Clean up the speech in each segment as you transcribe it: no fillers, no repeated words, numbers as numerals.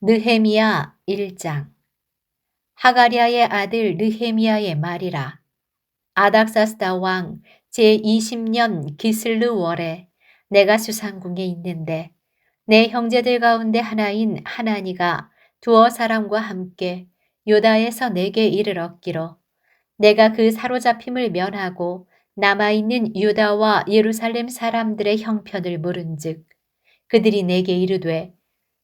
느헤미야 1장. 하가랴의 아들 느헤미야의 말이라. 아닥사스다 왕 제20년 기슬르월에 내가 수상궁에 있는데 내 형제들 가운데 하나인 하나니가 두어 사람과 함께 유다에서 내게 이르렀기로 내가 그 사로잡힘을 면하고 남아있는 유다와 예루살렘 사람들의 형편을 물은즉 그들이 내게 이르되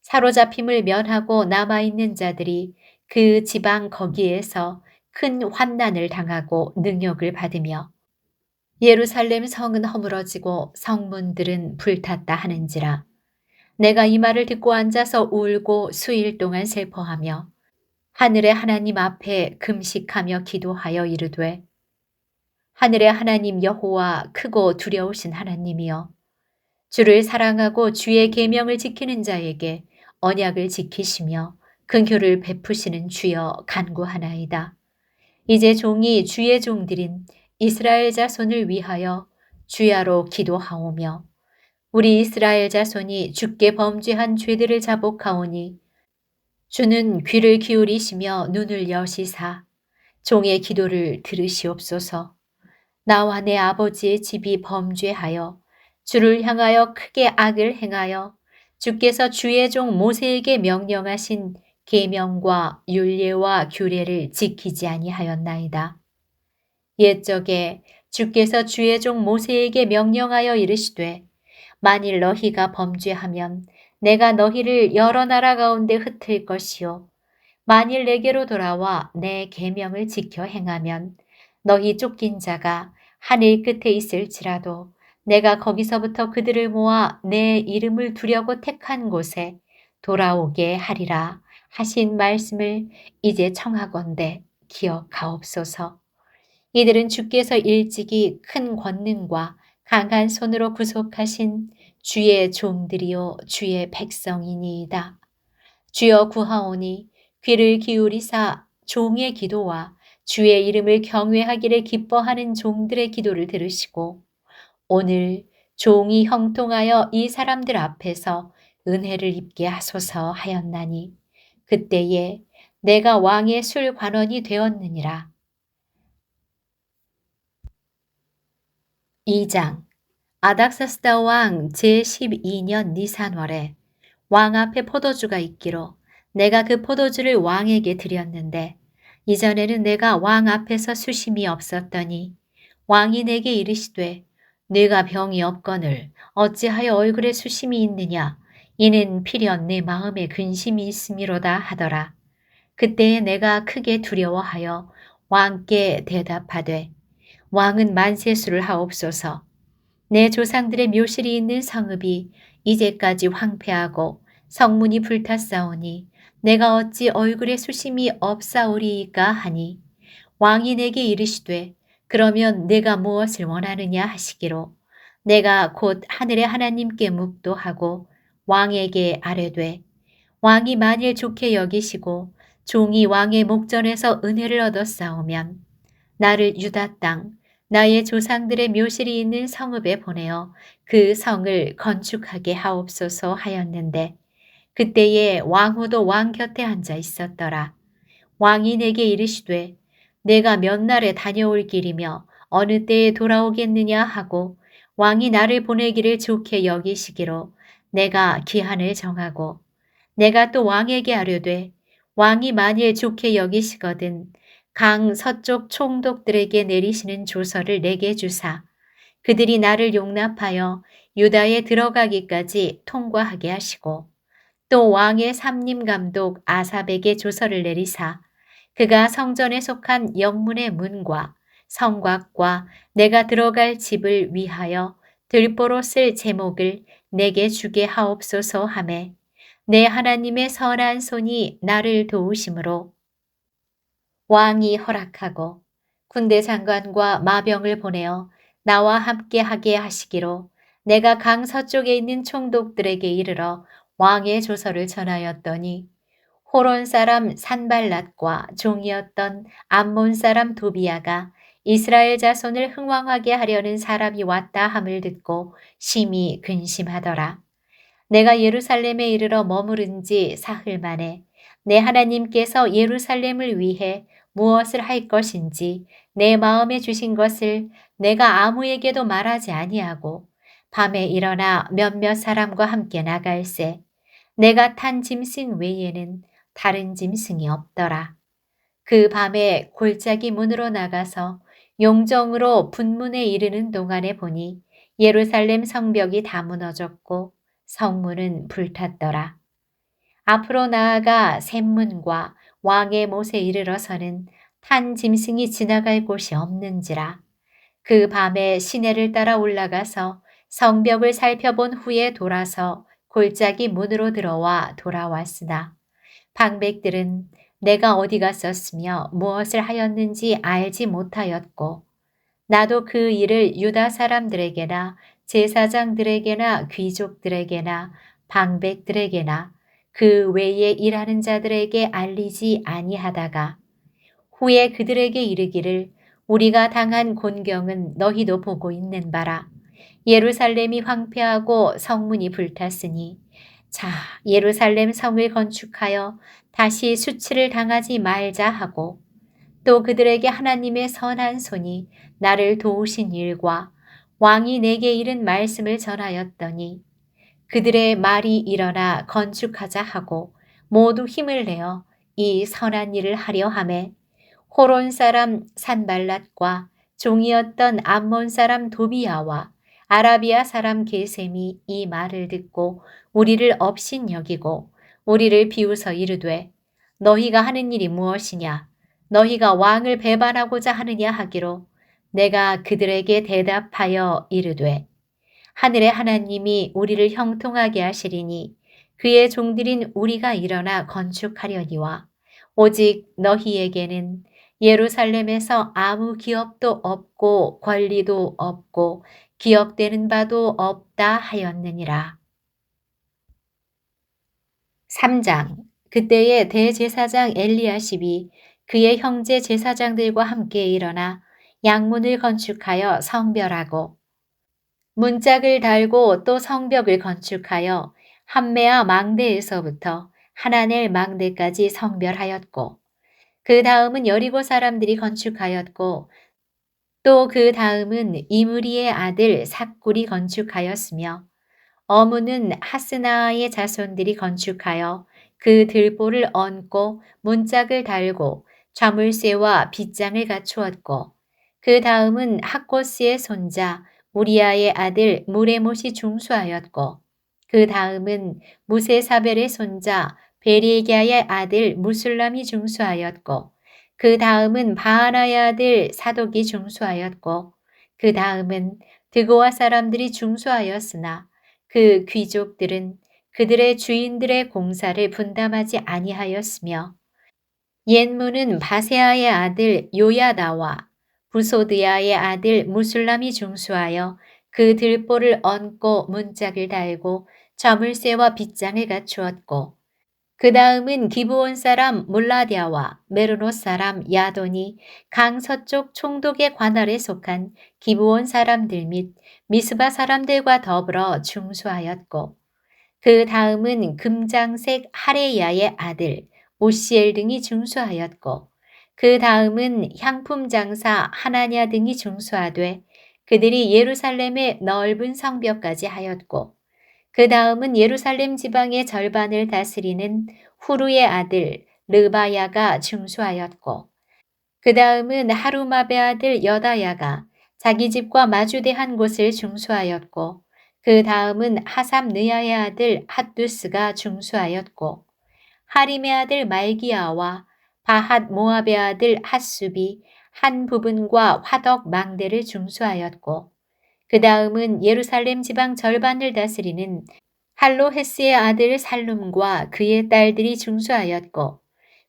사로잡힘을 면하고 남아있는 자들이 그 지방 거기에서 큰 환난을 당하고 능욕을 받으며 예루살렘 성은 허물어지고 성문들은 불탔다 하는지라. 내가 이 말을 듣고 앉아서 울고 수일 동안 슬퍼하며 하늘의 하나님 앞에 금식하며 기도하여 이르되 하늘의 하나님 여호와 크고 두려우신 하나님이여 주를 사랑하고 주의 계명을 지키는 자에게 언약을 지키시며 긍휼을 베푸시는 주여 간구하나이다. 이제 종이 주의 종들인 이스라엘 자손을 위하여 주야로 기도하오며 우리 이스라엘 자손이 주께 범죄한 죄들을 자복하오니 주는 귀를 기울이시며 눈을 여시사 종의 기도를 들으시옵소서. 나와 내 아버지의 집이 범죄하여 주를 향하여 크게 악을 행하여 주께서 주의 종 모세에게 명령하신 계명과 율례와 규례를 지키지 아니하였나이다. 옛적에 주께서 주의 종 모세에게 명령하여 이르시되 만일 너희가 범죄하면 내가 너희를 여러 나라 가운데 흩을 것이요 만일 내게로 돌아와 내 계명을 지켜 행하면 너희 쫓긴 자가 하늘 끝에 있을지라도 내가 거기서부터 그들을 모아 내 이름을 두려고 택한 곳에 돌아오게 하리라 하신 말씀을 이제 청하건대 기억하옵소서. 이들은 주께서 일찍이 큰 권능과 강한 손으로 구속하신 주의 종들이요 주의 백성이니이다. 주여 구하오니 귀를 기울이사 종의 기도와 주의 이름을 경외하기를 기뻐하는 종들의 기도를 들으시고 오늘 종이 형통하여 이 사람들 앞에서 은혜를 입게 하소서 하였나니 그때에 내가 왕의 술 관원이 되었느니라. 2장. 아닥사스다 왕 제12년 니산월에 왕 앞에 포도주가 있기로 내가 그 포도주를 왕에게 드렸는데 이전에는 내가 왕 앞에서 수심이 없었더니 왕이 내게 이르시되 네가 병이 없거늘 어찌하여 얼굴에 수심이 있느냐 이는 필연 내 마음에 근심이 있음이로다 하더라. 그때에 내가 크게 두려워하여 왕께 대답하되 왕은 만세수를 하옵소서. 내 조상들의 묘실이 있는 성읍이 이제까지 황폐하고 성문이 불탔사오니 내가 어찌 얼굴에 수심이 없사오리이까 하니 왕이 내게 이르시되 그러면 내가 무엇을 원하느냐 하시기로 내가 곧 하늘의 하나님께 묵도하고 왕에게 아뢰되 왕이 만일 좋게 여기시고 종이 왕의 목전에서 은혜를 얻었사오면 나를 유다 땅 나의 조상들의 묘실이 있는 성읍에 보내어 그 성을 건축하게 하옵소서 하였는데 그때에 왕후도 왕 곁에 앉아 있었더라. 왕이 내게 이르시되 내가 몇 날에 다녀올 길이며 어느 때에 돌아오겠느냐 하고 왕이 나를 보내기를 좋게 여기시기로 내가 기한을 정하고 내가 또 왕에게 아뢰되 왕이 만일 좋게 여기시거든 강 서쪽 총독들에게 내리시는 조서를 내게 주사 그들이 나를 용납하여 유다에 들어가기까지 통과하게 하시고 또 왕의 삼림 감독 아삽에게 조서를 내리사 그가 성전에 속한 영문의 문과 성곽과 내가 들어갈 집을 위하여 들보로 쓸 제목을 내게 주게 하옵소서 하매 내 하나님의 선한 손이 나를 도우심으로 왕이 허락하고 군대 장관과 마병을 보내어 나와 함께 하게 하시기로 내가 강 서쪽에 있는 총독들에게 이르러 왕의 조서를 전하였더니 호론 사람 산발랏과 종이었던 암몬 사람 도비야가 이스라엘 자손을 흥왕하게 하려는 사람이 왔다 함을 듣고 심히 근심하더라. 내가 예루살렘에 이르러 머무른 지 사흘 만에 내 하나님께서 예루살렘을 위해 무엇을 할 것인지 내 마음에 주신 것을 내가 아무에게도 말하지 아니하고 밤에 일어나 몇몇 사람과 함께 나갈새 내가 탄 짐승 외에는 다른 짐승이 없더라. 그 밤에 골짜기 문으로 나가서 용정으로 분문에 이르는 동안에 보니 예루살렘 성벽이 다 무너졌고 성문은 불탔더라. 앞으로 나아가 샘문과 왕의 못에 이르러서는 탄 짐승이 지나갈 곳이 없는지라. 그 밤에 시내를 따라 올라가서 성벽을 살펴본 후에 돌아서 골짜기 문으로 들어와 돌아왔으나 방백들은 내가 어디 갔었으며 무엇을 하였는지 알지 못하였고 나도 그 일을 유다 사람들에게나 제사장들에게나 귀족들에게나 방백들에게나 그 외에 일하는 자들에게 알리지 아니하다가 후에 그들에게 이르기를 우리가 당한 곤경은 너희도 보고 있는 바라. 예루살렘이 황폐하고 성문이 불탔으니 자 예루살렘 성을 건축하여 다시 수치를 당하지 말자 하고 또 그들에게 하나님의 선한 손이 나를 도우신 일과 왕이 내게 이른 말씀을 전하였더니 그들의 말이 일어나 건축하자 하고 모두 힘을 내어 이 선한 일을 하려 하매 호론 사람 산발랏과 종이었던 암몬 사람 도비야와 아라비아 사람 게셈이 이 말을 듣고 우리를 업신여기고 우리를 비웃어 이르되 너희가 하는 일이 무엇이냐 너희가 왕을 배반하고자 하느냐 하기로 내가 그들에게 대답하여 이르되 하늘의 하나님이 우리를 형통하게 하시리니 그의 종들인 우리가 일어나 건축하려니와 오직 너희에게는 예루살렘에서 아무 기업도 없고 권리도 없고 기억되는 바도 없다 하였느니라. 3장 그때에 대제사장 엘리야십이 그의 형제 제사장들과 함께 일어나 양문을 건축하여 성별하고 문짝을 달고 또 성벽을 건축하여 함메아 망대에서부터 하나넬 망대까지 성별하였고 그 다음은 여리고 사람들이 건축하였고 또 그 다음은 이므리의 아들 삭굴이 건축하였으며 어무는 하스나의 자손들이 건축하여 그 들보를 얹고 문짝을 달고 좌물쇠와 빗장을 갖추었고 그 다음은 학고스의 손자 우리아의 아들 무레못이 중수하였고 그 다음은 무세사벨의 손자 베리갸의 아들 무술람이 중수하였고 그 다음은 바하나의 아들 사독이 중수하였고 그 다음은 드고아 사람들이 중수하였으나 그 귀족들은 그들의 주인들의 공사를 분담하지 아니하였으며 옛문은 바세아의 아들 요야다와 부소드야의 아들 무술람이 중수하여 그 들보를 얹고 문짝을 달고 저물쇠와 빗장을 갖추었고 그 다음은 기브온 사람 몰라디아와 메르노 사람 야돈이 강 서쪽 총독의 관할에 속한 기브온 사람들 및 미스바 사람들과 더불어 중수하였고 그 다음은 금장색 하레야의 아들 오시엘 등이 중수하였고 그 다음은 향품 장사 하나냐 등이 중수하되 그들이 예루살렘의 넓은 성벽까지 하였고 그 다음은 예루살렘 지방의 절반을 다스리는 후루의 아들 르바야가 중수하였고 그 다음은 하루마베 아들 여다야가 자기 집과 마주대한 곳을 중수하였고 그 다음은 하삼느야의 아들 핫두스가 중수하였고 하림의 아들 말기야와 바핫 모압의 아들 핫숲이 한 부분과 화덕 망대를 중수하였고 그 다음은 예루살렘 지방 절반을 다스리는 할로헤스의 아들 살룸과 그의 딸들이 중수하였고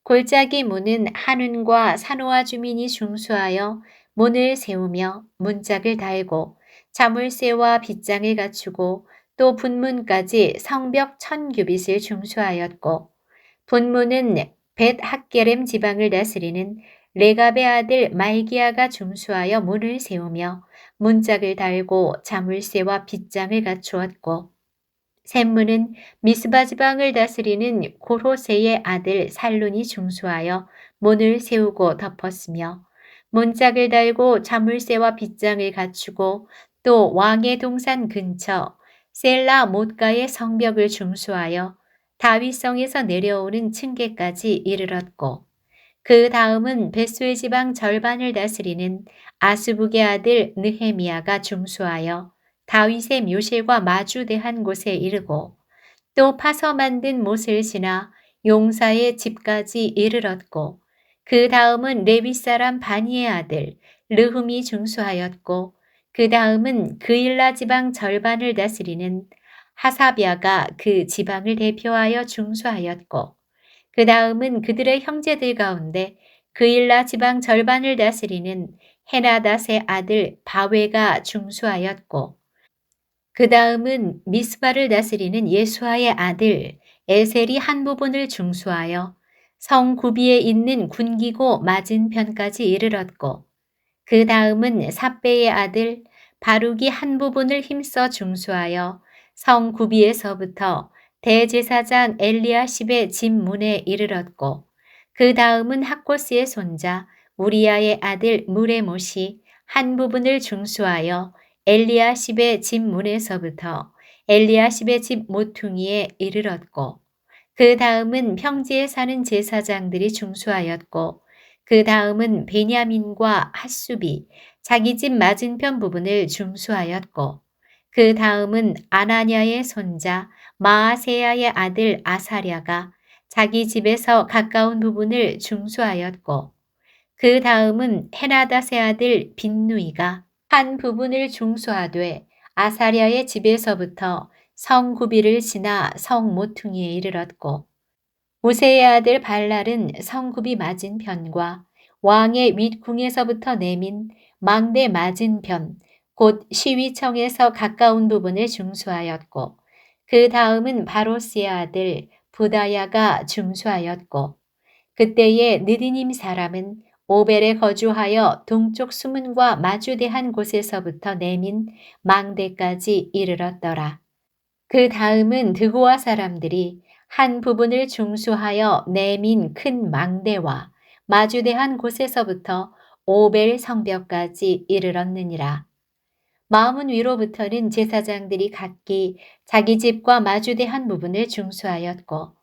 골짜기 문은 한운과 사노아 주민이 중수하여 문을 세우며 문짝을 달고 자물쇠와 빗장을 갖추고 또 분문까지 성벽 1000규빗을 중수하였고 분문은 벳 학게렘 지방을 다스리는 레갑의 아들 말기야가 중수하여 문을 세우며 문짝을 달고 자물쇠와 빗장을 갖추었고 셈문은 미스바 지방을 다스리는 고로세의 아들 살룬이 중수하여 문을 세우고 덮었으며 문짝을 달고 자물쇠와 빗장을 갖추고 또 왕의 동산 근처 셀라 못가의 성벽을 중수하여 다윗성에서 내려오는 층계까지 이르렀고 그 다음은 벳수의 지방 절반을 다스리는 아스북의 아들 느헤미야가 중수하여 다윗의 묘실과 마주대한 곳에 이르고 또 파서 만든 못을 지나 용사의 집까지 이르렀고 그 다음은 레위 사람 바니의 아들 르훔이 중수하였고 그 다음은 그일라 지방 절반을 다스리는 하사비아가 그 지방을 대표하여 중수하였고 그 다음은 그들의 형제들 가운데 그일라 지방 절반을 다스리는 헤나닷의 아들 바웨가 중수하였고 그 다음은 미스바를 다스리는 예수아의 아들 에셀이 한 부분을 중수하여 성 구비에 있는 군기고 맞은편까지 이르렀고 그 다음은 삽배의 아들 바룩이 한 부분을 힘써 중수하여 성 구비에서부터 대제사장 엘리야십의 집 문에 이르렀고 그 다음은 학고스의 손자 우리야의 아들 무레못이 한 부분을 중수하여 엘리야십의 집 문에서부터 엘리야십의 집 모퉁이에 이르렀고 그 다음은 평지에 사는 제사장들이 중수하였고 그 다음은 베냐민과 핫수비 자기 집 맞은편 부분을 중수하였고 그 다음은 아나냐의 손자 마아세야의 아들 아사랴가 자기 집에서 가까운 부분을 중수하였고 그 다음은 헤나닷의 아들 빈누이가 한 부분을 중수하되 아사랴의 집에서부터 성 구비를 지나 성 모퉁이에 이르렀고 우세의 아들 발랄은 성굽이 맞은편과 왕의 윗궁에서부터 내민 망대 맞은편 곧 시위청에서 가까운 부분을 중수하였고 그 다음은 바로스의 아들 부다야가 중수하였고 그때의 느디님 사람은 오벨에 거주하여 동쪽 수문과 마주대한 곳에서부터 내민 망대까지 이르렀더라. 그 다음은 드고아 사람들이 한 부분을 중수하여 내민 큰 망대와 마주대한 곳에서부터 오벨 성벽까지 이르렀느니라. 마문 위로부터는 제사장들이 각기 자기 집과 마주대한 부분을 중수하였고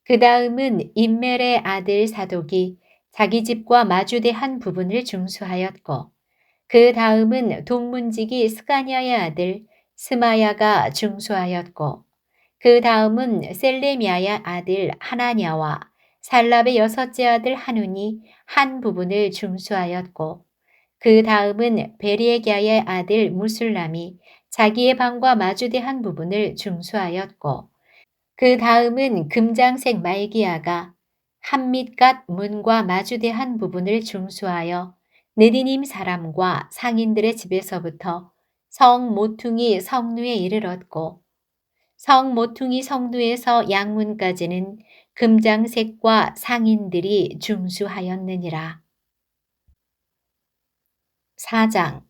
그 다음은 임멜의 아들 사독이 자기 집과 마주대한 부분을 중수하였고 그 다음은 동문지기 스가냐의 아들 스마야가 중수하였고 그 다음은 셀레미야의 아들 하나냐와 살랍의 여섯째 아들 하눈이 한 부분을 중수하였고 그 다음은 베리에갸의 아들 무술람이 자기의 방과 마주대한 부분을 중수하였고 그 다음은 금장색 말기야가 한밑갓 문과 마주대한 부분을 중수하여 느디님 사람과 상인들의 집에서부터 성 모퉁이 성루에 이르렀고 성 모퉁이 성루에서 양문까지는 금장색과 상인들이 중수하였느니라. 4장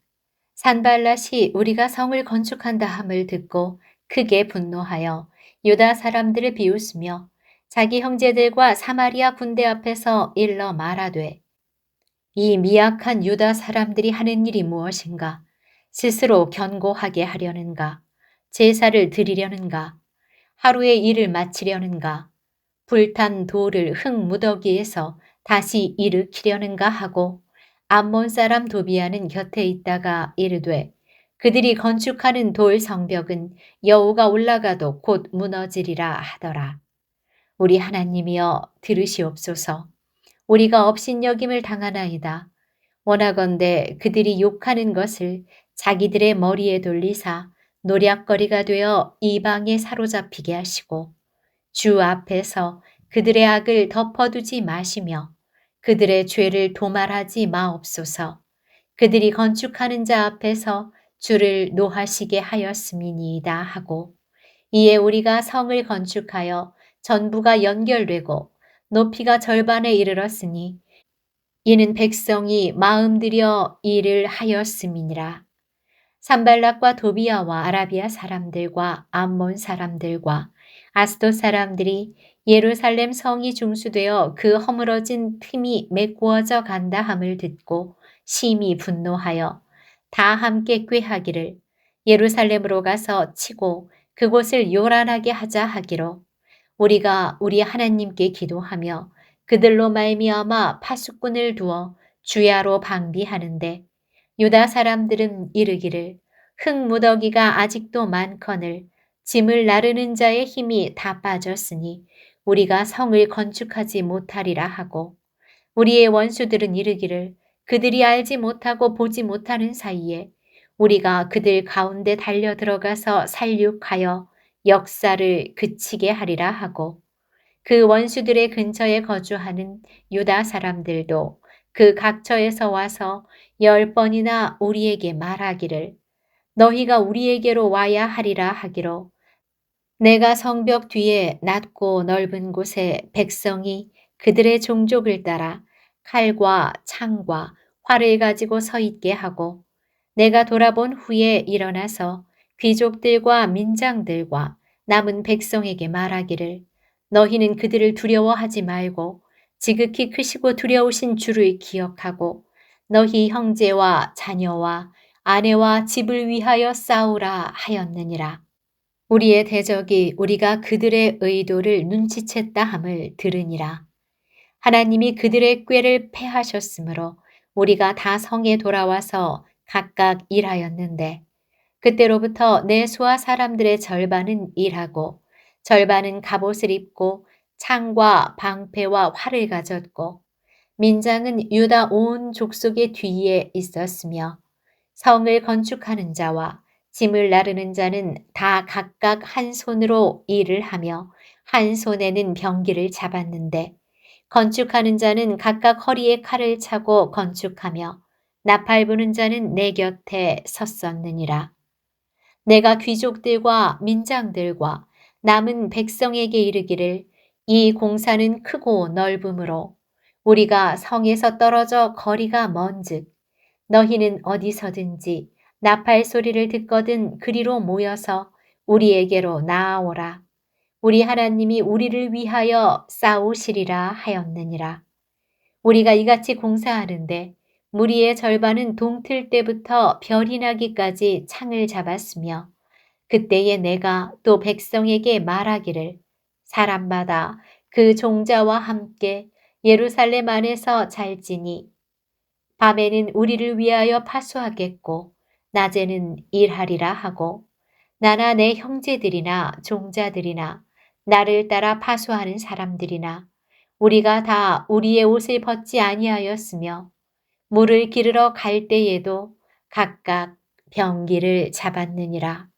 산발랏이 우리가 성을 건축한다 함을 듣고 크게 분노하여 유다 사람들을 비웃으며 자기 형제들과 사마리아 군대 앞에서 일러 말하되 이 미약한 유다 사람들이 하는 일이 무엇인가? 스스로 견고하게 하려는가? 제사를 드리려는가? 하루의 일을 마치려는가? 불탄 돌을 흙 무더기에서 다시 일으키려는가 하고 암몬 사람 도비아는 곁에 있다가 이르되 그들이 건축하는 돌 성벽은 여호가 올라가도 곧 무너지리라 하더라. 우리 하나님이여 들으시옵소서. 우리가 업신여김을 당하나이다. 원하건대 그들이 욕하는 것을 자기들의 머리에 돌리사 노략거리가 되어 이방에 사로잡히게 하시고 주 앞에서 그들의 악을 덮어두지 마시며 그들의 죄를 도말하지 마옵소서. 그들이 건축하는 자 앞에서 주를 노하시게 하였음이니이다 하고 이에 우리가 성을 건축하여 전부가 연결되고 높이가 절반에 이르렀으니 이는 백성이 마음들여 일을 하였음이니라. 산발락과 도비아와 아라비아 사람들과 암몬 사람들과 아스돗 사람들이 예루살렘 성이 중수되어 그 허물어진 틈이 메꾸어져 간다 함을 듣고 심히 분노하여 다 함께 꾀하기를 예루살렘으로 가서 치고 그곳을 요란하게 하자 하기로 우리가 우리 하나님께 기도하며 그들로 말미암아 파수꾼을 두어 주야로 방비하는데 유다 사람들은 이르기를 흙무더기가 아직도 많거늘 짐을 나르는 자의 힘이 다 빠졌으니 우리가 성을 건축하지 못하리라 하고 우리의 원수들은 이르기를 그들이 알지 못하고 보지 못하는 사이에 우리가 그들 가운데 달려 들어가서 살육하여 역사를 그치게 하리라 하고 그 원수들의 근처에 거주하는 유다 사람들도 그 각처에서 와서 10번이나 우리에게 말하기를 너희가 우리에게로 와야 하리라 하기로 내가 성벽 뒤에 낮고 넓은 곳에 백성이 그들의 종족을 따라 칼과 창과 활을 가지고 서 있게 하고 내가 돌아본 후에 일어나서 귀족들과 민장들과 남은 백성에게 말하기를 너희는 그들을 두려워하지 말고 지극히 크시고 두려우신 주를 기억하고 너희 형제와 자녀와 아내와 집을 위하여 싸우라 하였느니라. 우리의 대적이 우리가 그들의 의도를 눈치챘다 함을 들으니라. 하나님이 그들의 꾀를 패하셨으므로 우리가 다 성에 돌아와서 각각 일하였는데 그때로부터 내 수하 사람들의 절반은 일하고 절반은 갑옷을 입고 창과 방패와 활을 가졌고 민장은 유다 온 족속의 뒤에 있었으며 성을 건축하는 자와 짐을 나르는 자는 다 각각 한 손으로 일을 하며 한 손에는 병기를 잡았는데 건축하는 자는 각각 허리에 칼을 차고 건축하며 나팔 부는 자는 내 곁에 섰었느니라. 내가 귀족들과 민장들과 남은 백성에게 이르기를 이 공사는 크고 넓으므로 우리가 성에서 떨어져 거리가 먼즉 너희는 어디서든지 나팔 소리를 듣거든 그리로 모여서 우리에게로 나아오라. 우리 하나님이 우리를 위하여 싸우시리라 하였느니라. 우리가 이같이 공사하는데 무리의 절반은 동틀 때부터 별이 나기까지 창을 잡았으며 그때에 내가 또 백성에게 말하기를 사람마다 그 종자와 함께 예루살렘 안에서 잘지니 밤에는 우리를 위하여 파수하겠고 낮에는 일하리라 하고 나나 내 형제들이나 종자들이나 나를 따라 파수하는 사람들이나 우리가 다 우리의 옷을 벗지 아니하였으며 물을 기르러 갈 때에도 각각 병기를 잡았느니라.